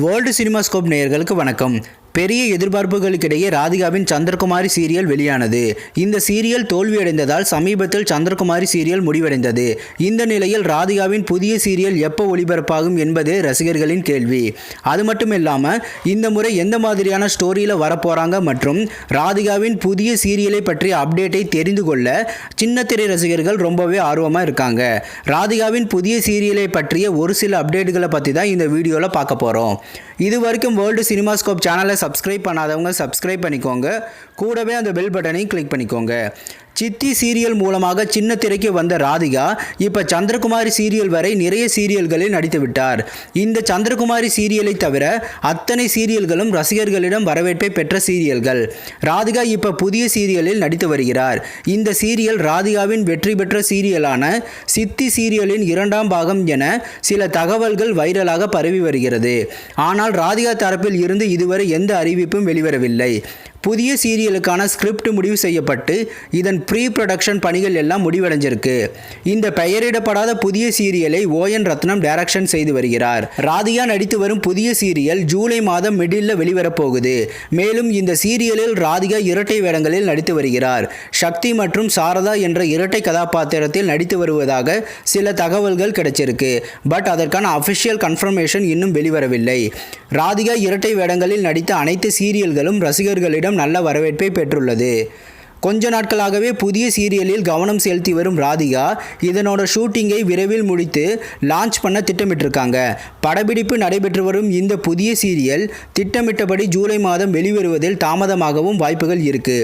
World cinemascope நேயர்களுக்கு வணக்கம். பெரிய எதிர்பார்ப்புகளுக்கிடையே ராதிகாவின் சந்திரகுமாரி சீரியல் வெளியானது. இந்த சீரியல் தோல்வியடைந்ததால் சமீபத்தில் சந்திரகுமாரி சீரியல் முடிவடைந்தது. இந்த நிலையில் ராதிகாவின் புதிய சீரியல் எப்போ ஒளிபரப்பாகும் என்பது ரசிகர்களின் கேள்வி. அது மட்டும் இல்லாமல் இந்த முறை எந்த மாதிரியான ஸ்டோரியில் வரப்போகிறாங்க மற்றும் ராதிகாவின் புதிய சீரியலை பற்றிய அப்டேட்டை தெரிந்து கொள்ள சின்னத்திரை ரசிகர்கள் ரொம்பவே ஆர்வமாக இருக்காங்க. ராதிகாவின் புதிய சீரியலை பற்றிய ஒரு சில அப்டேட்டுகளை பற்றி தான் இந்த வீடியோவில் பார்க்க போகிறோம். இது வரைக்கும் வேர்ல்டு சினிமாஸ்கோப் சேனலை சப்ஸ்கிரைப் பண்ணாதவங்க சப்ஸ்கிரைப் பண்ணிக்கோங்க. கூடவே அந்த பெல் பட்டனையும் கிளிக் பண்ணிக்கோங்க. சித்தி சீரியல் மூலமாக சின்ன திரைக்கு வந்த ராதிகா இப்போ சந்திரகுமாரி சீரியல் வரை நிறைய சீரியல்களில் நடித்து விட்டார். இந்த சந்திரகுமாரி சீரியலை தவிர அத்தனை சீரியல்களும் ரசிகர்களிடம் வரவேற்பை பெற்ற சீரியல்கள். ராதிகா இப்போ புதிய சீரியலில் நடித்து வருகிறார். இந்த சீரியல் ராதிகாவின் வெற்றி பெற்ற சீரியலான சித்தி சீரியலின் 2ஆம் பாகம் என சில தகவல்கள் வைரலாக பரவி வருகிறது. ஆனால் ராதிகா தரப்பில் இருந்து இதுவரை எந்த அறிவிப்பும் வெளிவரவில்லை. புதிய சீரியலுக்கான ஸ்கிரிப்ட் முடிவு செய்யப்பட்டு இதன் ப்ரீ ப்ரொடக்ஷன் பணிகள் எல்லாம் முடிவடைஞ்சிருக்கு. இந்த பெயரிடப்படாத புதிய சீரியலை ஓஎன் ரத்னம் டைரக்ஷன் செய்து வருகிறார். ராதிகா நடித்து வரும் புதிய சீரியல் ஜூலை மாதம் மிடில் வெளிவரப்போகுது. மேலும் இந்த சீரியலில் ராதிகா இரட்டை வேடங்களில் நடித்து வருகிறார். சக்தி மற்றும் சாரதா என்ற இரட்டை கதாபாத்திரத்தில் நடித்து வருவதாக சில தகவல்கள் கிடைச்சிருக்கு. பட் அதற்கான அஃபிஷியல் கன்ஃபர்மேஷன் இன்னும் வெளிவரவில்லை. ராதிகா இரட்டை வேடங்களில் நடித்த அனைத்து சீரியல்களும் ரசிகர்களிடம் நல்ல வரவேற்பை பெற்றுள்ளது. கொஞ்ச நாட்களாகவே புதிய சீரியலில் கவனம் செலுத்தி வரும் ராதிகா இதனோட ஷூட்டிங்கை விரைவில் முடித்து லான்ச் பண்ண திட்டமிட்டிருக்காங்க. படப்பிடிப்பு நடைபெற்று வரும் இந்த புதிய சீரியல் திட்டமிட்டபடி ஜூலை மாதம் வெளிவருவதில் தாமதமாகவும் வாய்ப்புகள் இருக்கு.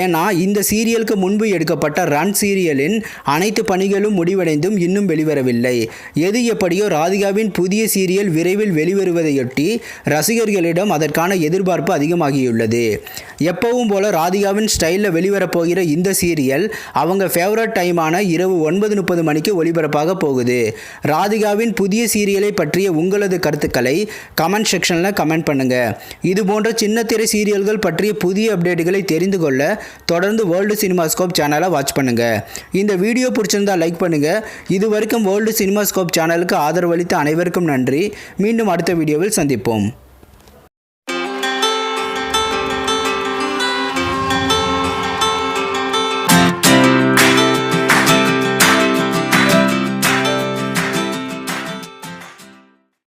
ஏன்னா இந்த சீரியலுக்கு முன்பு எடுக்கப்பட்ட ரன் சீரியலின் அனைத்து பணிகளும் முடிவடைந்தும் இன்னும் வெளிவரவில்லை. எது எப்படியோ ராதிகாவின் புதிய சீரியல் விரைவில் வெளிவருவதையொட்டி ரசிகர்களிடம் அதற்கான எதிர்பார்ப்பு அதிகமாகியுள்ளது. எப்பவும் போல ராதிகாவின் ஸ்டைலில் வெளிவரப்போகிற இந்த சீரியல் அவங்க ஃபேவரட் டைமான இரவு 9:30 மணிக்கு ஒளிபரப்பாக போகுது. ராதிகாவின் புதிய சீரியலை பற்றிய உங்களது கருத்துக்களை கமெண்ட் செக்ஷனில் கமெண்ட் பண்ணுங்க. இது போன்ற சின்னத்திரை சீரியல்கள் பற்றிய புதிய அப்டேட்டுகளை தெரிந்து கொள்ள தொடர்ந்து வேர்ல்டு சினிமாஸ்கோப் சேனலை வாட்ச் பண்ணுங்க. இந்த வீடியோ பிடிச்சிருந்தா லைக் பண்ணுங்க. இது வரைக்கும் வேர்ல்டு சினிமாஸ்கோப் சேனலுக்கு ஆதரவளித்த அனைவருக்கும் நன்றி. மீண்டும் அடுத்த வீடியோவில் சந்திப்போம்.